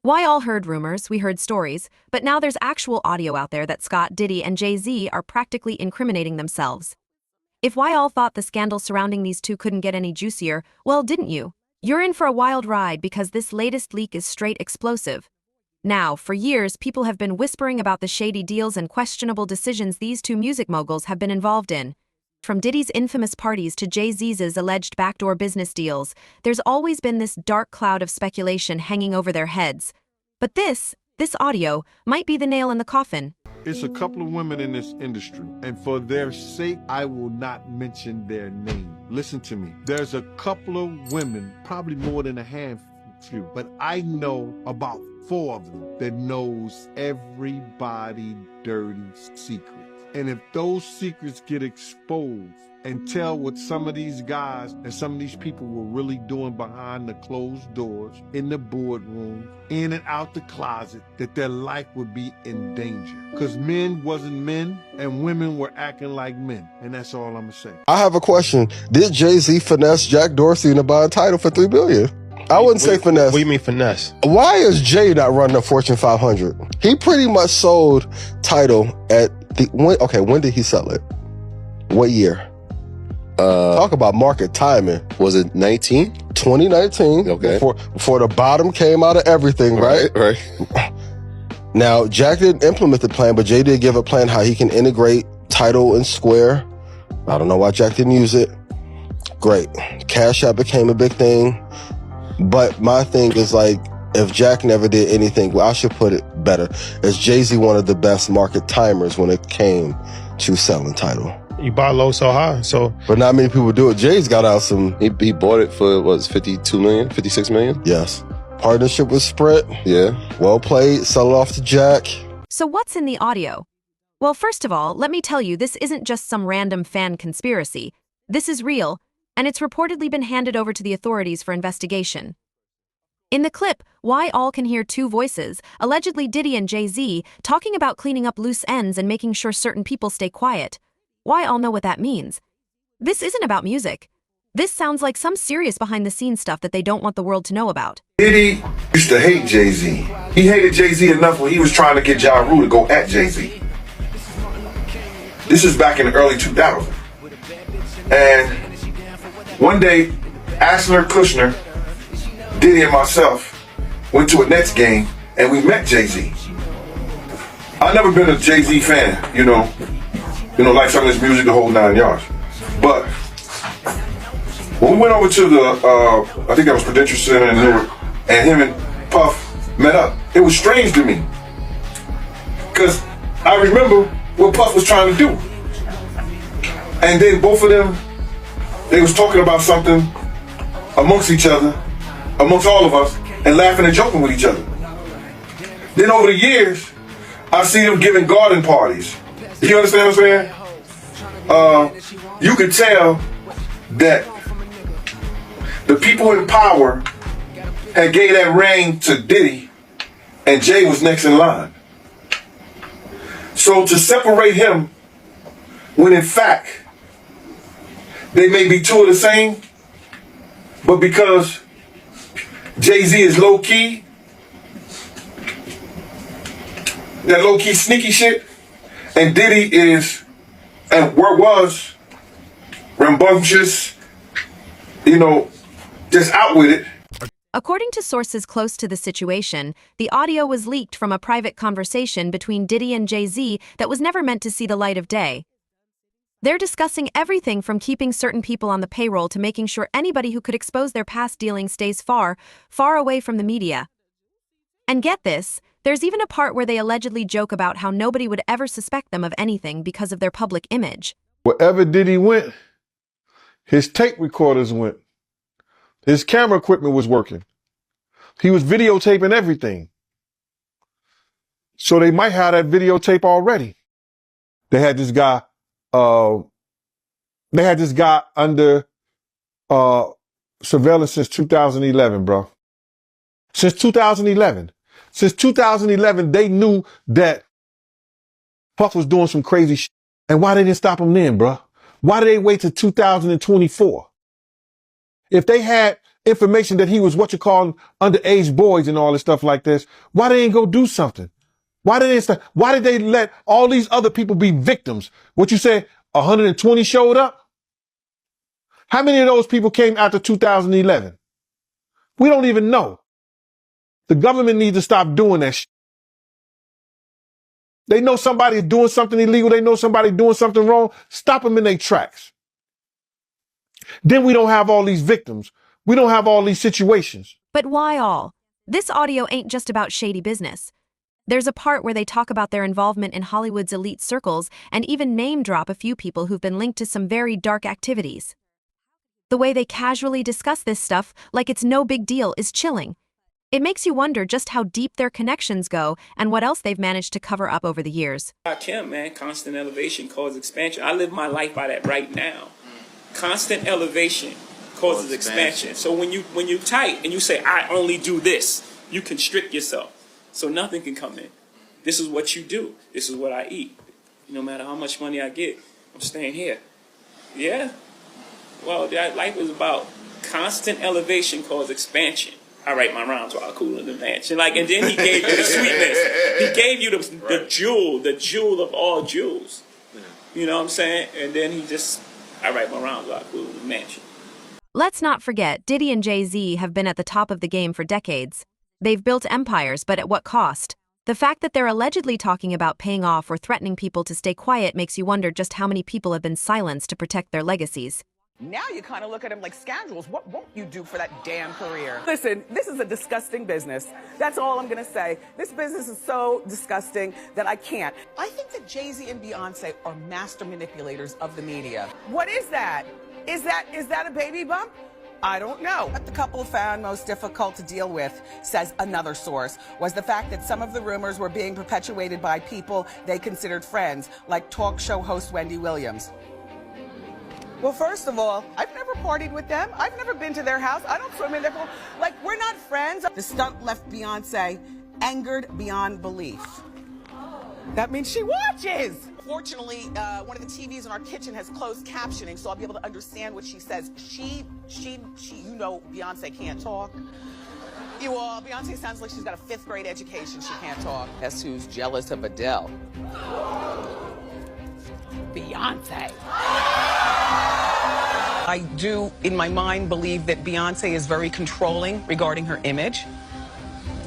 Why all heard rumors, we heard stories, but now there's actual audio out there that Scott, Diddy, and Jay-Z are practically incriminating themselves. If why all thought the scandal surrounding these two couldn't get any juicier, well, didn't you? You're in for a wild ride because this latest leak is straight explosive. Now, for years, people have been whispering about the shady deals and questionable decisions these two music moguls have been involved in. From Diddy's infamous parties to Jay-Z's alleged backdoor business deals, there's always been this dark cloud of speculation hanging over their heads. But this audio might be the nail in the coffin. It's a couple of women in this industry, and for their sake, I will not mention their name. Listen to me. There's a couple of women, probably more than a handful, but I know about 4 of them that knows everybody dirty secret. And if those secrets get exposed and tell what some of these guys and some of these people were really doing behind the closed doors, in the boardroom, in and out the closet, that their life would be in danger. Because men wasn't men and women were acting like men. And that's all I'm gonna say. I have a question. Did Jay-Z finesse Jack Dorsey into buying Tidal for $3 billion? I wouldn't say finesse. What do you mean finesse? Why is Jay not running the Fortune 500? He pretty much sold Tidal at when did he sell it? What year? Talk about market timing. Was it 19? 2019. Okay. Before the bottom came out of everything, right? Right. Now, Jack didn't implement the plan, but Jay did give a plan how he can integrate Tidal and Square. I don't know why Jack didn't use it. Great. Cash App became a big thing. But my thing is like, if Jack never did anything, well, I should put it better. Is Jay-Z one of the best market timers when it came to selling Tidal? You buy low so high, so. But not many people do it. Jay's got out some. He bought it for, what, 52 million, 56 million? Yes. Partnership with Sprint. Yeah. Well played. Sell it off to Jack. So what's in the audio? Well, first of all, let me tell you, this isn't just some random fan conspiracy. This is real, and it's reportedly been handed over to the authorities for investigation. In the clip, why all can hear 2 voices, allegedly Diddy and Jay-Z, talking about cleaning up loose ends and making sure certain people stay quiet. Why all know what that means. This isn't about music. This sounds like some serious behind-the-scenes stuff that they don't want the world to know about. Diddy used to hate Jay-Z. He hated Jay-Z enough when he was trying to get Ja Rule to go at Jay-Z. This is back in the early 2000s. And one day, Asner Kushner, Diddy and myself went to a Nets game and we met Jay-Z. I've never been a Jay-Z fan, you know, like some of his music, the whole 9 yards. But when we went over to the, I think that was Prudential Center in Newark, and him and Puff met up, it was strange to me. Because I remember what Puff was trying to do. And then both of them, they was talking about something amongst each other, amongst all of us, and laughing and joking with each other. Then over the years, I see them giving garden parties. You understand what I'm saying? You could tell that the people in power had gave that reign to Diddy, and Jay was next in line. So to separate him, when in fact, they may be 2 of the same, but because Jay-Z is low-key, that low-key sneaky shit, and Diddy is, and was, rambunctious, just out with it. According to sources close to the situation, the audio was leaked from a private conversation between Diddy and Jay-Z that was never meant to see the light of day. They're discussing everything from keeping certain people on the payroll to making sure anybody who could expose their past dealings stays far, far away from the media. And get this, there's even a part where they allegedly joke about how nobody would ever suspect them of anything because of their public image. Wherever Diddy went, his tape recorders went. His camera equipment was working. He was videotaping everything. So they might have that videotape already. They had this guy under surveillance since 2011, bro. Since 2011. Since 2011, they knew that Puff was doing some crazy shit. And why they didn't stop him then, bro? Why did they wait till 2024? If they had information that he was what you call underage boys and all this stuff like this, why they ain't go do something? Why did they let all these other people be victims? What you say, 120 showed up? How many of those people came after 2011? We don't even know. The government needs to stop doing that shit. They know somebody doing something illegal. They know somebody doing something wrong. Stop them in their tracks. Then we don't have all these victims. We don't have all these situations. But why all? This audio ain't just about shady business. There's a part where they talk about their involvement in Hollywood's elite circles and even name drop a few people who've been linked to some very dark activities. The way they casually discuss this stuff like it's no big deal is chilling. It makes you wonder just how deep their connections go and what else they've managed to cover up over the years. Kim, man, constant elevation causes expansion. I live my life by that right now. Constant elevation causes expansion. So when you tight and you say, I only do this, you constrict yourself. So nothing can come in. This is what you do. This is what I eat. No matter how much money I get, I'm staying here. Yeah? Well, that life is about constant elevation causes expansion. I write my rhymes while cooling the mansion. And then he gave you the sweetness. He gave you the jewel of all jewels. You know what I'm saying? And then I write my rhymes while cooling the mansion. Let's not forget, Diddy and Jay-Z have been at the top of the game for decades. They've built empires, but at what cost? The fact that they're allegedly talking about paying off or threatening people to stay quiet makes you wonder just how many people have been silenced to protect their legacies. Now you kind of look at them like scoundrels. What won't you do for that damn career? Listen, this is a disgusting business. That's all I'm going to say. This business is so disgusting that I can't. I think that Jay-Z and Beyonce are master manipulators of the media. What is that? Is that a baby bump? I don't know. What the couple found most difficult to deal with, says another source, was the fact that some of the rumors were being perpetuated by people they considered friends, like talk show host Wendy Williams. Well, first of all, I've never partied with them. I've never been to their house. I don't swim in their pool. We're not friends. The stunt left Beyonce angered beyond belief. That means she watches. Fortunately, one of the TVs in our kitchen has closed captioning, so I'll be able to understand what she says. You know, Beyonce can't talk. Beyonce sounds like she's got a 5th grade education. She can't talk. Guess who's jealous of Adele? Beyonce. I do, in my mind, believe that Beyonce is very controlling regarding her image.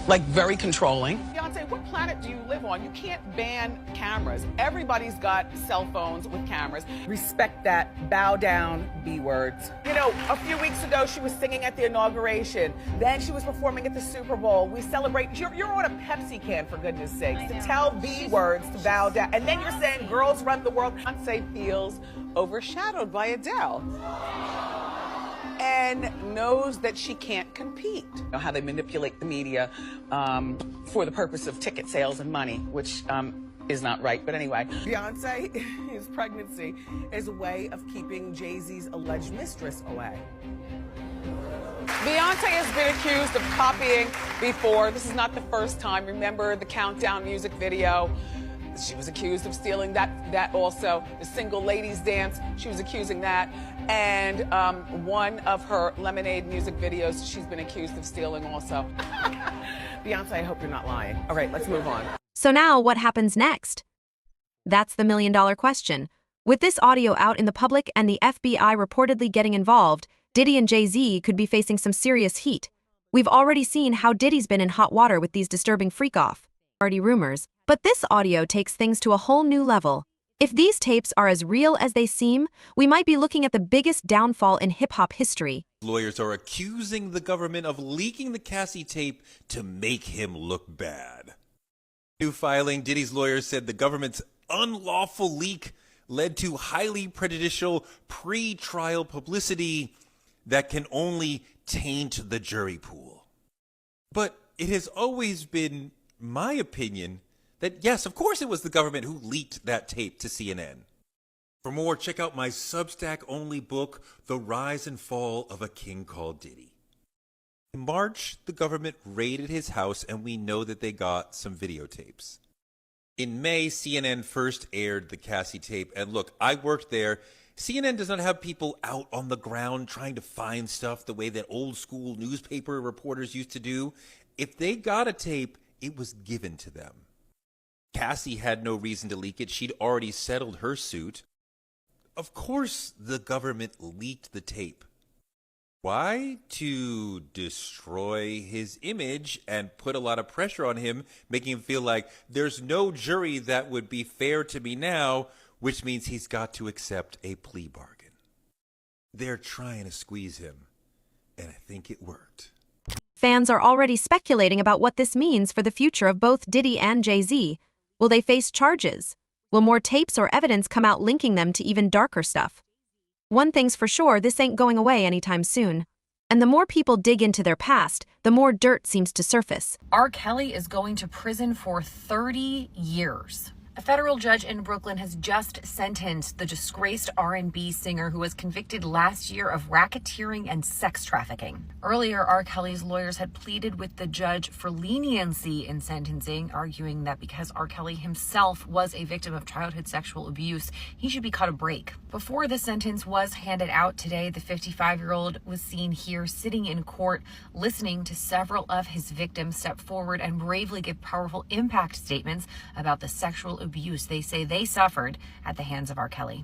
Very controlling. Beyonce, what planet do you live on? You can't ban cameras. Everybody's got cell phones with cameras. Respect that. Bow down, B words. A few weeks ago, she was singing at the inauguration. Then she was performing at the Super Bowl. We celebrate. You're on a Pepsi can, for goodness sakes, to tell B words to bow down. And then you're saying girls run the world. Beyonce feels overshadowed by Adele. And knows that she can't compete. How they manipulate the media for the purpose of ticket sales and money, which is not right. But anyway, Beyonce's pregnancy is a way of keeping Jay-Z's alleged mistress away. Beyonce has been accused of copying before. This is not the first time. Remember the Countdown music video? She was accused of stealing that also. The Single Ladies Dance, she was accusing that. And one of her Lemonade music videos, she's been accused of stealing also. Beyonce, I hope you're not lying. All right, let's move on. So now what happens next? That's the million-dollar question. With this audio out in the public and the FBI reportedly getting involved, Diddy and Jay-Z could be facing some serious heat. We've already seen how Diddy's been in hot water with these disturbing freak-off party rumors. But this audio takes things to a whole new level. If these tapes are as real as they seem, we might be looking at the biggest downfall in hip-hop history. Lawyers are accusing the government of leaking the Cassie tape to make him look bad. New filing, Diddy's lawyers said the government's unlawful leak led to highly prejudicial pre-trial publicity that can only taint the jury pool. But it has always been my opinion that, yes, of course it was the government who leaked that tape to CNN. For more, check out my Substack-only book, The Rise and Fall of a King Called Diddy. In March, the government raided his house, and we know that they got some videotapes. In May, CNN first aired the Cassie tape, and look, I worked there, CNN does not have people out on the ground trying to find stuff the way that old school newspaper reporters used to do. If they got a tape, it was given to them. Cassie had no reason to leak it. She'd already settled her suit. Of course, the government leaked the tape. Why? To destroy his image and put a lot of pressure on him, making him feel like there's no jury that would be fair to me now, which means he's got to accept a plea bargain. They're trying to squeeze him, and I think it worked. Fans are already speculating about what this means for the future of both Diddy and Jay-Z. Will they face charges? Will more tapes or evidence come out linking them to even darker stuff? One thing's for sure, this ain't going away anytime soon. And the more people dig into their past, the more dirt seems to surface. R. Kelly is going to prison for 30 years. A federal judge in Brooklyn has just sentenced the disgraced R&B singer who was convicted last year of racketeering and sex trafficking. Earlier, R. Kelly's lawyers had pleaded with the judge for leniency in sentencing, arguing that because R. Kelly himself was a victim of childhood sexual abuse, he should be cut a break. Before the sentence was handed out today, the 55-year-old was seen here sitting in court, listening to several of his victims step forward and bravely give powerful impact statements about the sexual abuse they say they suffered at the hands of R. Kelly.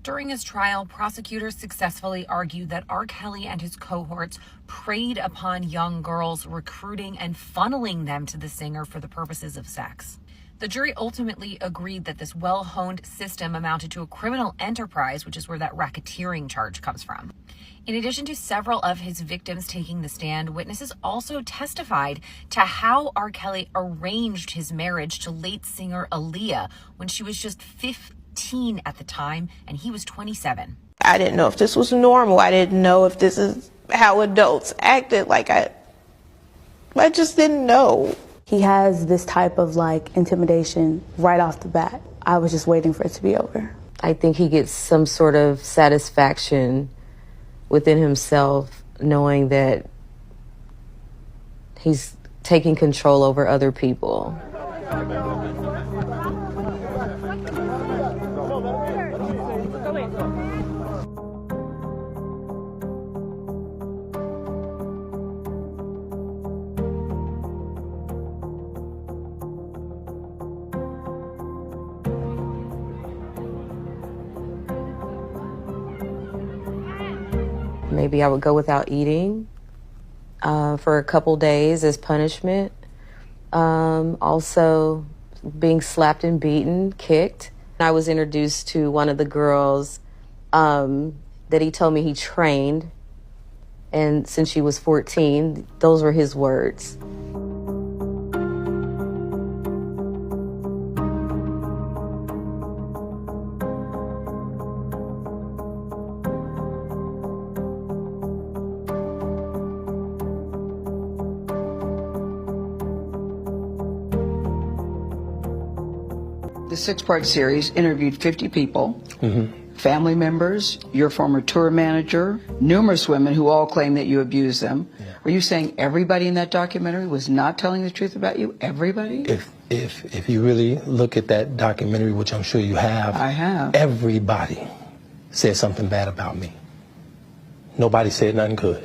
During his trial, prosecutors successfully argued that R. Kelly and his cohorts preyed upon young girls, recruiting and funneling them to the singer for the purposes of sex. The jury ultimately agreed that this well-honed system amounted to a criminal enterprise, which is where that racketeering charge comes from. In addition to several of his victims taking the stand, witnesses also testified to how R. Kelly arranged his marriage to late singer Aaliyah when she was just 15 at the time and he was 27. I didn't know if this was normal. I didn't know if this is how adults acted. I just didn't know. He has this type of intimidation right off the bat. I was just waiting for it to be over. I think he gets some sort of satisfaction within himself, knowing that he's taking control over other people. Maybe I would go without eating for a couple days as punishment. Also being slapped and beaten, kicked. I was introduced to one of the girls that he told me he trained. And since she was 14, those were his words. The 6-part series interviewed 50 people, family members, your former tour manager, numerous women who all claim that you abused them. Yeah. Are you saying everybody in that documentary was not telling the truth about you? Everybody? If you really look at that documentary, which I'm sure you have, I have. Everybody said something bad about me. Nobody said nothing good.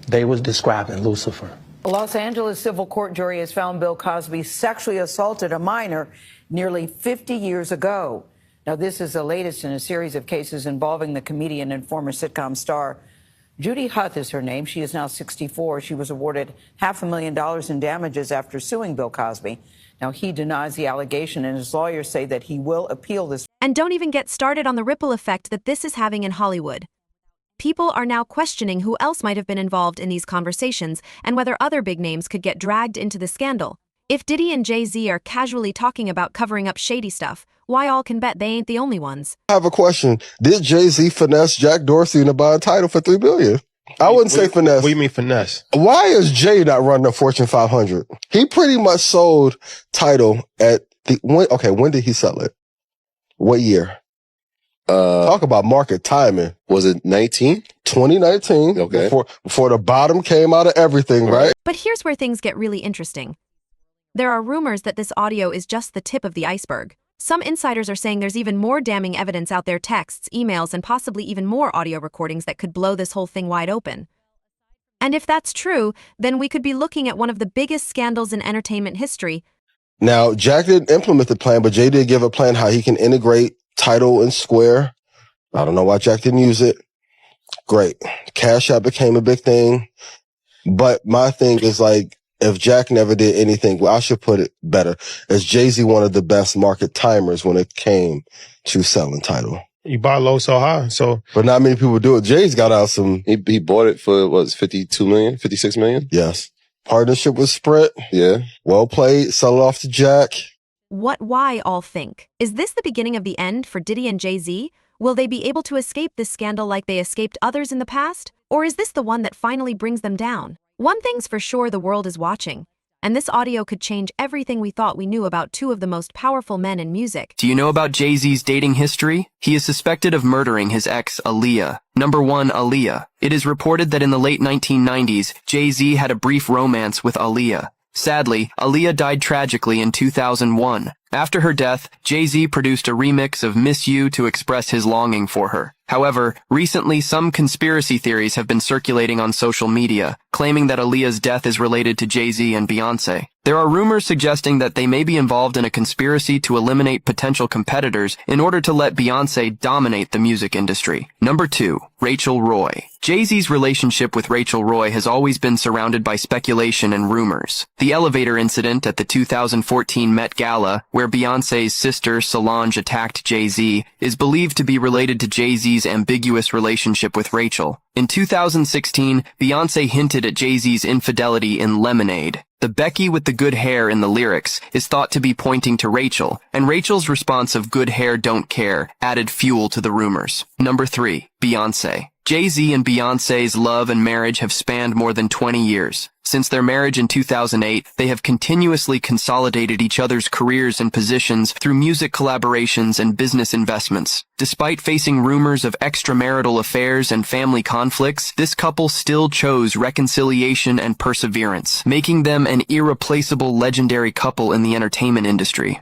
They was describing Lucifer. A Los Angeles civil court jury has found Bill Cosby sexually assaulted a minor nearly 50 years ago. Now, this is the latest in a series of cases involving the comedian and former sitcom star. Judy Huth is her name. She is now 64. She was awarded $500,000 in damages after suing Bill Cosby. Now, he denies the allegation, and his lawyers say that he will appeal this. And don't even get started on the ripple effect that this is having in Hollywood. People are now questioning who else might have been involved in these conversations and whether other big names could get dragged into the scandal. If Diddy and Jay-Z are casually talking about covering up shady stuff, why all can bet they ain't the only ones. I have a question. Did Jay-Z finesse Jack Dorsey into buying title for $3 billion? I wouldn't say finesse. What do you mean finesse? Why is Jay not running the Fortune 500? He pretty much sold title at when did he sell it? What year? Talk about market timing. Was it 2019. Okay. Before the bottom came out of everything, right? But here's where things get really interesting. There are rumors that this audio is just the tip of the iceberg. Some insiders are saying there's even more damning evidence out there, texts, emails, and possibly even more audio recordings that could blow this whole thing wide open. And if that's true, then we could be looking at one of the biggest scandals in entertainment history. Now, Jack didn't implement the plan, but Jay did give a plan how he can integrate Tidal and Square. I don't know why Jack didn't use it. Great. Cash App became a big thing. But my thing is like, if Jack never did anything, well, I should put it better. Is Jay-Z one of the best market timers when it came to selling Tidal? You buy low so high, so. But not many people do it. Jay's got out some. He bought it for, what, 52 million, 56 million? Yes. Partnership with Sprint. Yeah. Well played. Sell it off to Jack. Why all think? Is this the beginning of the end for Diddy and Jay-Z? Will they be able to escape this scandal like they escaped others in the past? Or is this the one that finally brings them down? One thing's for sure, the world is watching. And this audio could change everything we thought we knew about two of the most powerful men in music. Do you know about Jay-Z's dating history? He is suspected of murdering his ex, Aaliyah. Number 1, Aaliyah. It is reported that in the late 1990s, Jay-Z had a brief romance with Aaliyah. Sadly, Aaliyah died tragically in 2001. After her death, Jay-Z produced a remix of Miss You to express his longing for her. However, recently some conspiracy theories have been circulating on social media, claiming that Aaliyah's death is related to Jay-Z and Beyoncé. There are rumors suggesting that they may be involved in a conspiracy to eliminate potential competitors in order to let Beyoncé dominate the music industry. Number 2, Rachel Roy. Jay-Z's relationship with Rachel Roy has always been surrounded by speculation and rumors. The elevator incident at the 2014 Met Gala, where Beyoncé's sister Solange attacked Jay-Z, is believed to be related to Jay-Z's ambiguous relationship with Rachel. In 2016, Beyoncé hinted at Jay-Z's infidelity in Lemonade. The Becky with the good hair in the lyrics is thought to be pointing to Rachel, and Rachel's response of "good hair, don't care" added fuel to the rumors. Number 3, Beyoncé. Jay-Z and Beyoncé's love and marriage have spanned more than 20 years. Since their marriage in 2008, they have continuously consolidated each other's careers and positions through music collaborations and business investments. Despite facing rumors of extramarital affairs and family conflicts, this couple still chose reconciliation and perseverance, making them an irreplaceable legendary couple in the entertainment industry.